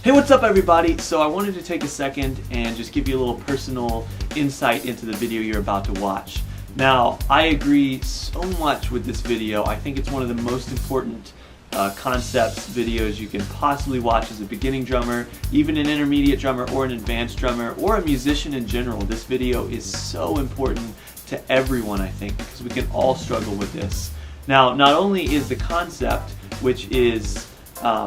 Hey, what's up everybody? So I wanted to take a second and just give you a little personal insight into the video you're about to watch. Now, I agree so much with this video. I think it's one of the most important concepts videos you can possibly watch as a beginning drummer, even an intermediate drummer or an advanced drummer or a musician in general. This video is so important to everyone, I think, because we can all struggle with this. Now, not only is the concept, which is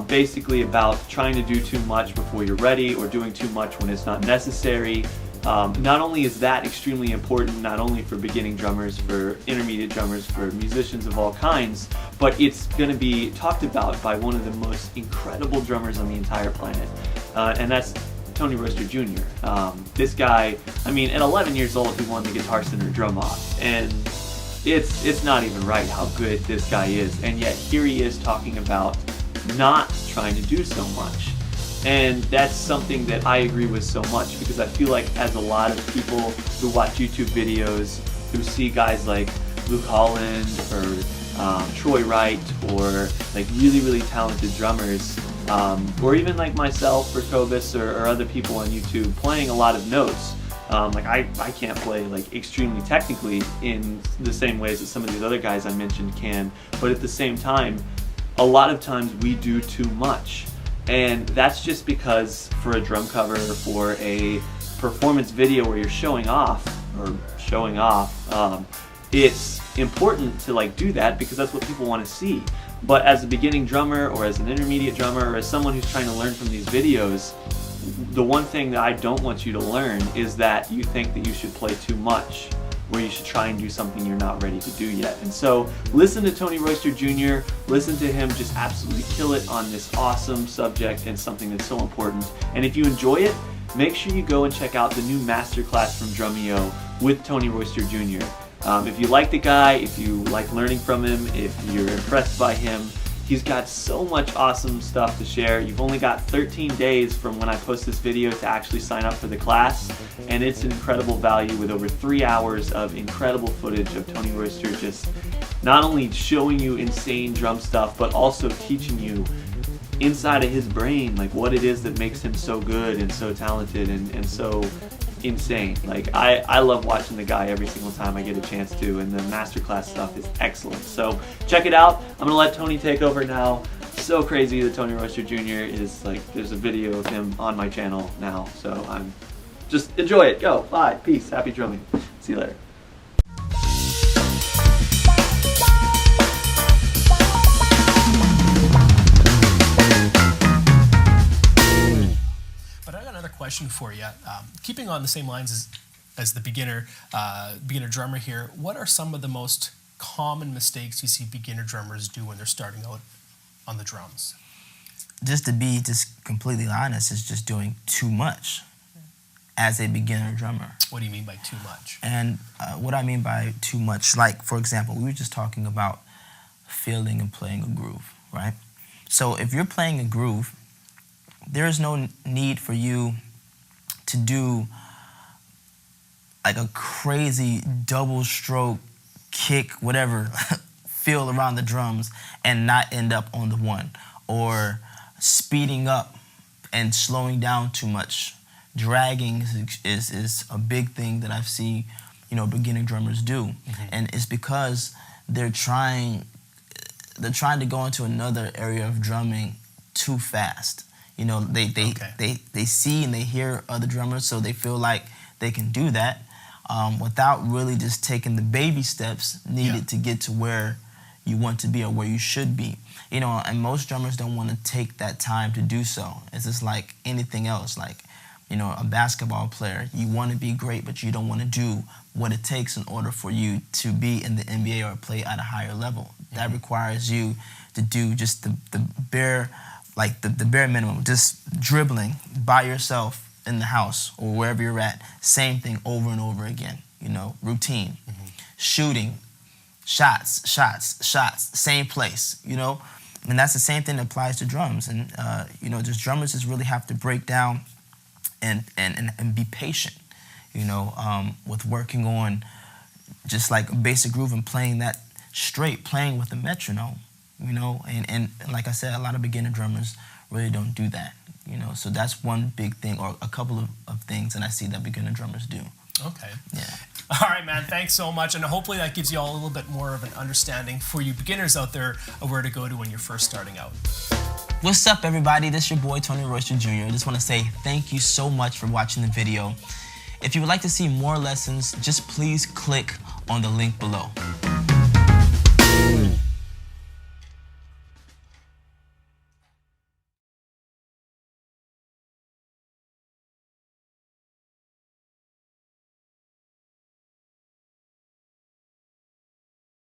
basically about trying to do too much before you're ready or doing too much when it's not necessary. Not only is that extremely important, not only for beginning drummers, for intermediate drummers, for musicians of all kinds, but it's going to be talked about by one of the most incredible drummers on the entire planet, and that's Tony Royster Jr. This guy, I mean, at 11 years old, he won the Guitar Center drum off, and it's not even right how good this guy is, and yet here he is talking about not trying to do so much. And that's something that I agree with so much, because I feel like as a lot of people who watch YouTube videos, who see guys like Luke Holland or Troy Wright or like really talented drummers, or even like myself or Cobus or other people on YouTube playing a lot of notes. Like I can't play like extremely technically in the same ways that some of these other guys I mentioned can, but at the same time, a lot of times we do too much. And that's just because for a drum cover, for a performance video where you're showing off, it's important to like do that because that's what people want to see. But as a beginning drummer or as an intermediate drummer or as someone who's trying to learn from these videos, the one thing that I don't want you to learn is that you think that you should play too much, where you should try and do something you're not ready to do yet. And so listen to Tony Royster Jr., listen to him just absolutely kill it on this awesome subject and something that's so important. And if you enjoy it, make sure you go and check out the new masterclass from Drumeo with Tony Royster Jr. If you like the guy, if you like learning from him, if you're impressed by him, he's got so much awesome stuff to share. You've only got 13 days from when I post this video to actually sign up for the class, and it's incredible value with over 3 hours of incredible footage of Tony Royster just not only showing you insane drum stuff, but also teaching you inside of his brain like what it is that makes him so good and so talented and so insane. Like I love watching the guy every single time I get a chance to, and the masterclass stuff is excellent. So check it out. I'm gonna let Tony take over now. So crazy that Tony Royster Jr. is like, there's a video of him on my channel now, so I'm just enjoy it. Go, bye, peace, happy drumming. See you later. Question for you. Keeping on the same lines as the beginner drummer here, what are some of the most common mistakes you see beginner drummers do when they're starting out on the drums? Just to be completely honest, is just doing too much as a beginner drummer. What do you mean by too much? And what I mean by too much, like for example, we were just talking about feeling and playing a groove, right? So if you're playing a groove, there is no need for you to do like a crazy double stroke kick, whatever, feel around the drums and not end up on the one, or speeding up and slowing down too much. Dragging is a big thing that I've seen, beginning drummers do. Mm-hmm. And it's because they're trying to go into another area of drumming too fast. They see and they hear other drummers, so they feel like they can do that without really just taking the baby steps needed to get to where you want to be or where you should be. And most drummers don't want to take that time to do so. It's just like anything else, like, a basketball player. You want to be great, but you don't want to do what it takes in order for you to be in the NBA or play at a higher level. Mm-hmm. That requires you to do just the bare minimum, just dribbling by yourself in the house or wherever you're at, same thing over and over again, routine. Mm-hmm. Shooting, shots, same place, and that's the same thing that applies to drums. And, just drummers just really have to break down and be patient, with working on just like a basic groove and playing that straight, playing with a metronome. And like I said, a lot of beginner drummers really don't do that. You know, so that's one big thing, or a couple of things that I see that beginner drummers do. Okay. Yeah. All right, man. Thanks so much, and hopefully that gives you all a little bit more of an understanding for you beginners out there of where to go to when you're first starting out. What's up, everybody? This is your boy, Tony Royster Jr. I just want to say thank you so much for watching the video. If you would like to see more lessons, just please click on the link below.